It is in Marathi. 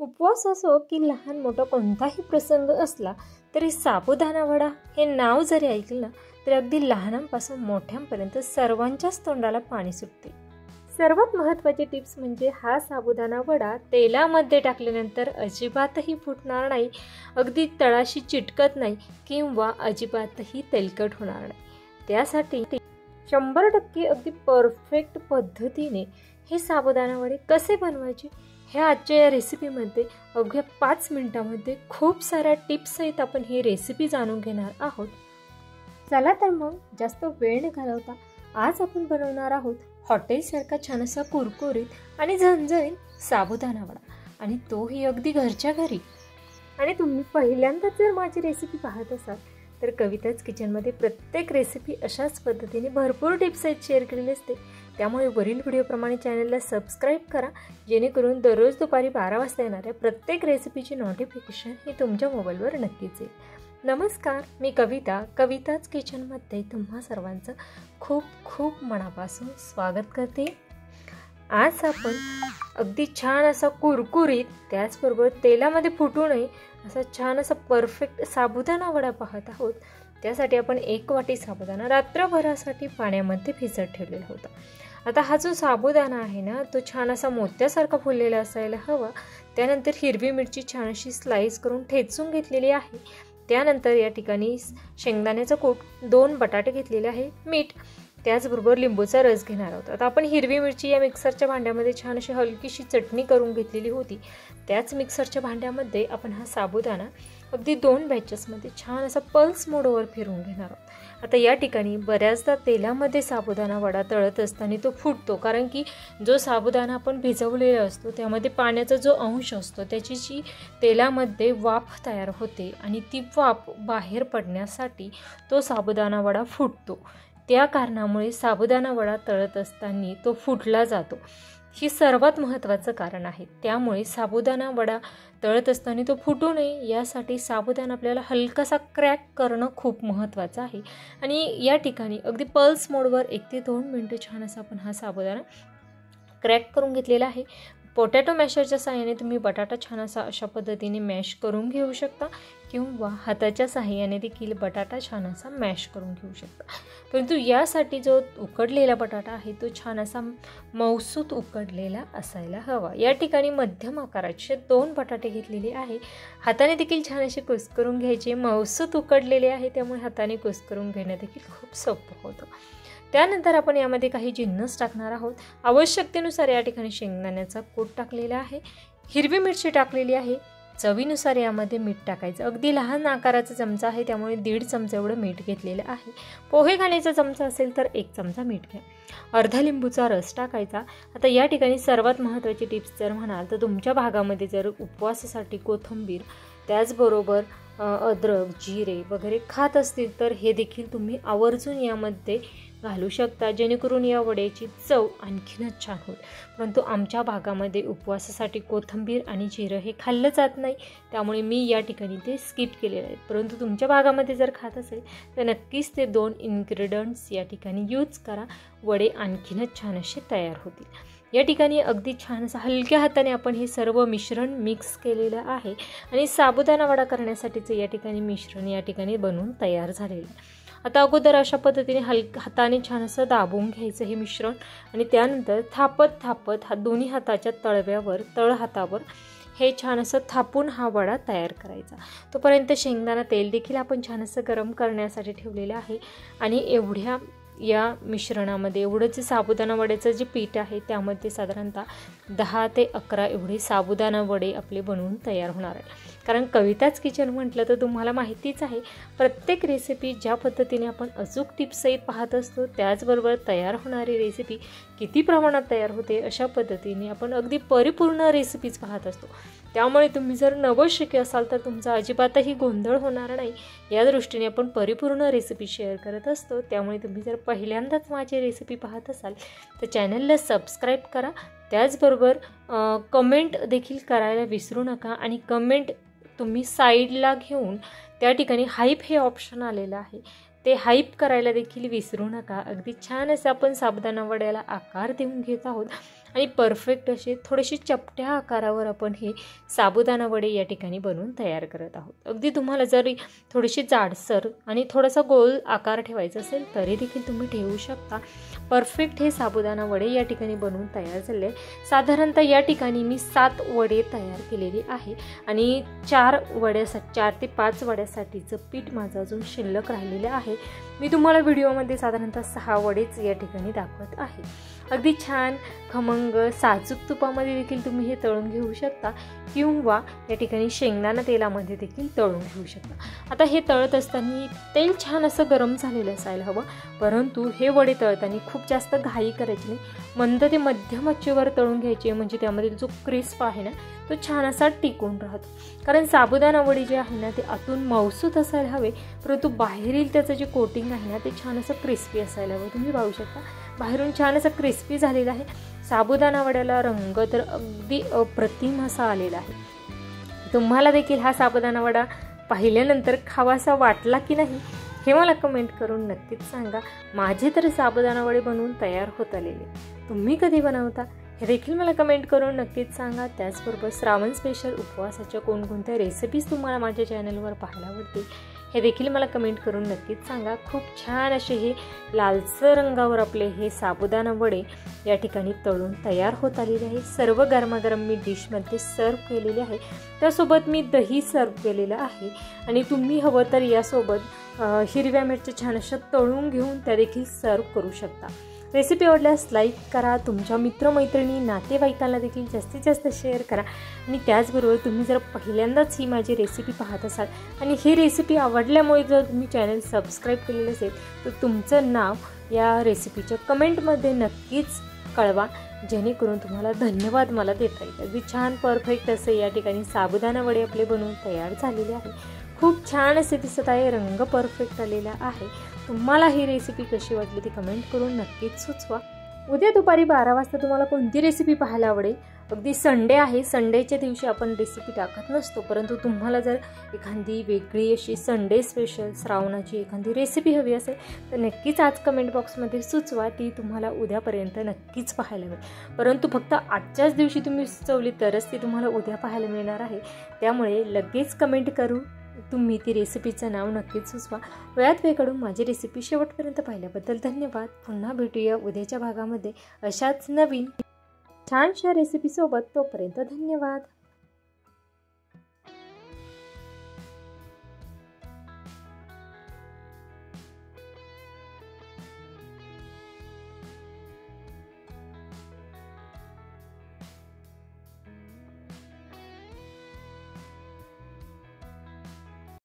उपवास असो की लहान मोठा कोणताही प्रसंग असला तरी साबुदाणा वडा हे नाव जरी ऐकलं तर अगदी लहानांपासून मोठ्यांपर्यंत सर्वांच्याच तोंडाला पाणी सुटते। सर्वात महत्त्वाची टिप्स म्हणजे हा साबुदाणा वडा तेलामध्ये टाकल्यानंतर अजिबातही फुटणार नाही, अगदी तळाशी चिटकत नाही किंवा अजिबातही तेलकट होणार नाही। त्यासाठी 100% अगदी परफेक्ट पद्धतीने हे साबुदाणा वडे कसे बनवायचे हे आजच्या या रेसिपीमध्ये अवघ्या 5 मिनिटांमध्ये खूप साऱ्या टिप्स सहित आपण ही रेसिपी जाणून घेणार आहोत। चला तर मग जास्त वेळ न घालवता आज आपण बनवणार आहोत हॉटेलसारखा छान असा कुरकुरीत आणि झणझणीत साबुदाणा वडा, आणि तोही अगदी घरच्या घरी। आणि तुम्ही पहिल्यांदाच जर माझी रेसिपी पाहत असाल तर कविताज किचनमध्ये प्रत्येक रेसिपी अशाच पद्धतीने भरपूर टिप्स आहेत शेअर केलेली असते। त्यामुळे वरील व्हिडिओप्रमाणे चॅनलला सबस्क्राईब करा, जेणेकरून दररोज दुपारी 12 वाजता येणाऱ्या प्रत्येक रेसिपीची नोटिफिकेशन ही तुमच्या मोबाईलवर नक्कीच येईल। नमस्कार, मी कविता, कविताज किचनमध्ये तुम्हा सर्वांचं खूप खूप मनापासून स्वागत करते। आज आपण अगदी छान असा कुरकुरीत त्याचबरोबर तेलामध्ये फुटू नये असा छान असा परफेक्ट साबुदाणा वडा पाहत आहोत। त्यासाठी आपण 1 वाटी साबुदाणा रात्रभरासाठी पाण्यामध्ये भिजत ठेवलेला होता। आता हा जो साबुदाणा आहे ना तो छान असा मोत्यासारखा फुललेला असायला हवा। त्यानंतर हिरवी मिरची छान अशी स्लाइस करून ठेचून घेतलेली आहे। त्यानंतर या ठिकाणी शेंगदाण्याचा कूट, 2 बटाटे घेतलेले आहे, मीठ, त्याचबरोबर लिंबूचा रस घेणार आहोत। आता आपण हिरवी मिरची या मिक्सरच्या भांड्यामध्ये छान अशी हलकीशी चटणी करून घेतलेली होती। त्याच मिक्सरच्या भांड्यामध्ये आपण हा साबुदाणा अगदी 2 बॅचेसमध्ये छान असा पल्स मोडवर फिरवून घेणार आहोत। आता या ठिकाणी बऱ्याचदा तेलामध्ये साबुदाणा वडा तळत असताना तो फुटतो, कारण की जो साबुदाणा आपण भिजवलेला असतो त्यामध्ये पाण्याचा जो अंश असतो त्याची जी तेलामध्ये वाफ तयार होते आणि ती वाफ बाहेर पडण्यासाठी तो साबुदाणा वडा फुटतो। त्या कारणामुळे साबुदाणा वडा तळत असताना तो फुटला जातो, ही सर्वात महत्त्वाचं कारण आहे। त्यामुळे साबुदाणा वडा तळत असताना तो फुटू नये यासाठी साबुदाणा आपल्याला हलकासा क्रॅक करणं खूप महत्त्वाचं आहे। आणि या ठिकाणी अगदी पल्स मोडवर 1 ते 2 मिनिटं छान असा आपण हा साबुदाणा क्रॅक करून घेतलेला आहे। पोटॅटो मॅशरच्या साहाय्याने तुम्ही बटाटा छान असा अशा पद्धतीने मॅश करून घेऊ शकता किंवा हाताच्या साहाय्याने देखील बटाटा छान असा मॅश करून घेऊ शकता। परंतु यासाठी जो उकडलेला बटाटा आहे तो छान असा मऊसूत उकडलेला असायला हवा। या ठिकाणी मध्यम आकाराचे 2 बटाटे घेतलेले आहे, हाताने देखील छान असे कुस्करून घ्यायचे। मऊसूत उकडलेले आहे त्यामुळे हाताने कुस्करून घेणं देखील खूप सोपं होतं। त्यानंतर आपण यामध्ये काही जिन्नस टाकणार आहोत। आवश्यकतेनुसार या ठिकाणी शेंगदाण्याचा कूट टाकलेला आहे, हिरवी मिरची टाकलेली आहे, चवीनुसार यामध्ये मीठ टाकायचं। अगदी लहान आकाराचा चमचा आहे त्यामुळे 1.5 चमचा एवढं मीठ घेतलेलं आहे। पोहे खाण्याचा चमचा असेल तर 1 चमचा मीठ घ्या, अर्धा लिंबूचा रस टाकायचा। आता या ठिकाणी सर्वात महत्त्वाची टिप्स जर म्हणाल तर तुमच्या भागामध्ये जर उपवासासाठी कोथिंबीर त्याचबरोबर अद्रक, जिरे वगैरे खात असतील तर हे देखील तुम्ही आवर्जून यामध्ये घालू शकता, जेणेकरून या वड्याची चव आणखीनच छान होईल। परंतु आमच्या भागामध्ये उपवासासाठी कोथिंबीर आणि जिरं हे खाल्लं जात नाही, त्यामुळे मी या ठिकाणी ते स्किप केलेलं आहे। परंतु तुमच्या भागामध्ये जर खात असेल तर नक्कीच ते 2 इन्ग्रेडियंट्स या ठिकाणी यूज करा, वडे आणखीनच छान असे तयार होतील। या ठिकाणी अगदी छान असं हलक्या हाताने आपण हे सर्व मिश्रण मिक्स केलेलं आहे आणि साबुदाणा वडा करण्यासाठीचं या ठिकाणी मिश्रण या ठिकाणी बनवून तयार झालेलं आहे। आता अगोदर अशा पद्धतीने हाताने छान असं दाबून घ्यायचं हे मिश्रण आणि त्यानंतर थापत दोन्ही हाताच्या तळव्यावर, तळहातावर हे छान असं थापून हा वडा तयार करायचा। तोपर्यंत शेंगदाणा तेल देखील आपण छान असं गरम करण्यासाठी ठेवलेलं आहे आणि एवढ्या या मिश्रणामध्ये एवढं जे साबुदाणा वड्याचं जे पीठ आहे त्यामध्ये साधारणतः 10 ते 11 एवढे साबुदाणा वडे आपले बनवून तयार होणार आहे। कारण कविताज किचन म्हटलं तर तुम्हाला माहितीच आहे, प्रत्येक रेसिपी ज्या पद्धतीने आपण अचूक टिप्स सहित पाहत असतो त्याचबरोबर तयार होणारी रेसिपी किती प्रमाणात तयार होते अशा पद्धतीने आपण अगदी परिपूर्ण रेसिपीज पाहत असतो। त्यामुळे तुम्ही जर नवशिके असाल तर तुमचा अजिबातही गोंधळ होणार नाही, या दृष्टीने आपण परिपूर्ण रेसिपी शेअर करत असतो। त्यामुळे तुम्ही जर पहिल्यांदाच माझी रेसिपी पाहत असाल तर चॅनलला सबस्क्राईब करा, त्याचबरोबर कमेंट देखील करायला विसरू नका। आणि कमेंट तुम्ही साईडला घेऊन त्या ठिकाणी हाईप हे ऑप्शन आलेलं आहे, ते हाईप करायला देखील विसरू नका। अगदी छान असं आपण साबुदाणा वड्याला आकार देऊन घेत आहोत आणि परफेक्ट असे थोडेसे चपट्या आकारावर आपण हे साबुदाणा वडे या ठिकाणी बनवून तयार करत आहोत. अगदी तुम्हाला जरी थोडीशी जाडसर आणि थोडासा गोल आकार ठेवायचा असेल तरी देखील तुम्ही ठेवू शकता. परफेक्ट हे साबुदाणा वडे या ठिकाणी बनवून तयार झाले. साधारणतः या ठिकाणी मी 7 वडे तयार केलेली आहे आणि 4 ते 5 वड्यासाठीचं पीठ माझं अजून शिल्लक राहिलेलं आहे. मी तुम्हाला व्हिडिओमध्ये साधारणतः 6 वडेच या ठिकाणी दाखवत आहे. अगदी छान खमंग साजूक तुपामध्ये देखील तुम्ही हे तळून घेऊ शकता किंवा या ठिकाणी शेंगदाणा तेलामध्ये देखील तळून घेऊ शकता. आता हे तळत असताना तेल छान असं गरम झालेलं असायला हवं, परंतु हे वडे तळताना खूप जास्त घाई करायची नाही. मंद ते मध्यम आचेवर तळून घ्यायचे, म्हणजे त्यामधील जो क्रिस्प आहे ना तो छान असा टिकून राहतो. कारण साबुदाणा वडी जे आहे ना ते आतून मऊसूत असायला हवे, परंतु बाहेरील त्याचं जे कोटिंग आहे ना ते छान असं क्रिस्पी असायला हवं. तुम्ही पाहू शकता बाहेरून छान असं क्रिस्पी झालेलं आहे. साबुदाणा वड्याला रंग तर अगदी अप्रतिम असा आलेला आहे. तुम्हाला देखील हा साबुदाणा वडा पाहिल्यानंतर खावासा वाटला की नाही हे मला कमेंट करून नक्कीच सांगा. माझे तर साबुदाणा वडे बनवून तयार होत आलेले, तुम्ही कधी बनवता हे देखील मला कमेंट करून नक्कीच सांगा. त्याचबरोबर श्रावण स्पेशल उपवासाच्या कोणकोणत्या रेसिपीज तुम्हाला माझ्या चॅनलवर पाहायला आवडतील हे देखील मला कमेंट करून नक्कीच सांगा. खूप छान असे हे लालसर रंगावर आपले हे साबुदाणा वडे या ठिकाणी तळून तयार होत आलेले आहे. सर्व गरमागरम मी डिशमध्ये सर्व केलेले आहे. त्यासोबत मी दही सर्व केलेलं आहे आणि तुम्ही हवं तर यासोबत हिरव्या मिरच्या छान अशा तळून घेऊन त्या देखील सर्व करू शकता. रेसिपी आवडल्यास लाईक करा, तुमच्या मित्रमैत्रिणी नातेवाईकांना देखील जास्तीत जास्त शेअर करा आणि त्याचबरोबर तुम्ही जर पहिल्यांदाच ही माझी रेसिपी पाहत असाल आणि ही रेसिपी आवडल्यामुळे जर तुम्ही चॅनल सबस्क्राईब केलेलं असेल तर तुमचं नाव या रेसिपीच्या कमेंटमध्ये नक्कीच कळवा, जेणेकरून तुम्हाला धन्यवाद मला देता येईल. अगदी छान परफेक्ट असे या ठिकाणी साबुदाणा वडे आपले बनवून तयार झालेले आहे. खूप छान असे दिसत आहे, रंग परफेक्ट आलेला आहे. तुम्हाला ही रेसिपी कशी वाटली ती कमेंट करून नक्कीच सुचवा. उद्या दुपारी 12 वाजता तुम्हाला कोणती रेसिपी पाहायला आवडेल? अगदी संडे आहे, संडेच्या दिवशी आपण रेसिपी टाकत नसतो, परंतु तुम्हाला जर एखादी वेगळी अशी संडे स्पेशल श्रावणाची एखादी रेसिपी हवी असेल तर नक्कीच आज कमेंट बॉक्समध्ये सुचवा. ती तुम्हाला उद्यापर्यंत नक्कीच पाहायला मिळेल, परंतु फक्त आजच्याच दिवशी तुम्ही सुचवली तरच ती तुम्हाला उद्या पाहायला मिळणार आहे. त्यामुळे लगेच कमेंट करू तुम्ही ती रेसिपीचं नाव नक्कीच सुचवा. वेळात वेळ काढून माझी रेसिपी शेवटपर्यंत पाहिल्याबद्दल धन्यवाद. पुन्हा भेटूया उद्याच्या भागामध्ये अशाच नवीन छानशा रेसिपीसोबत. तोपर्यंत धन्यवाद.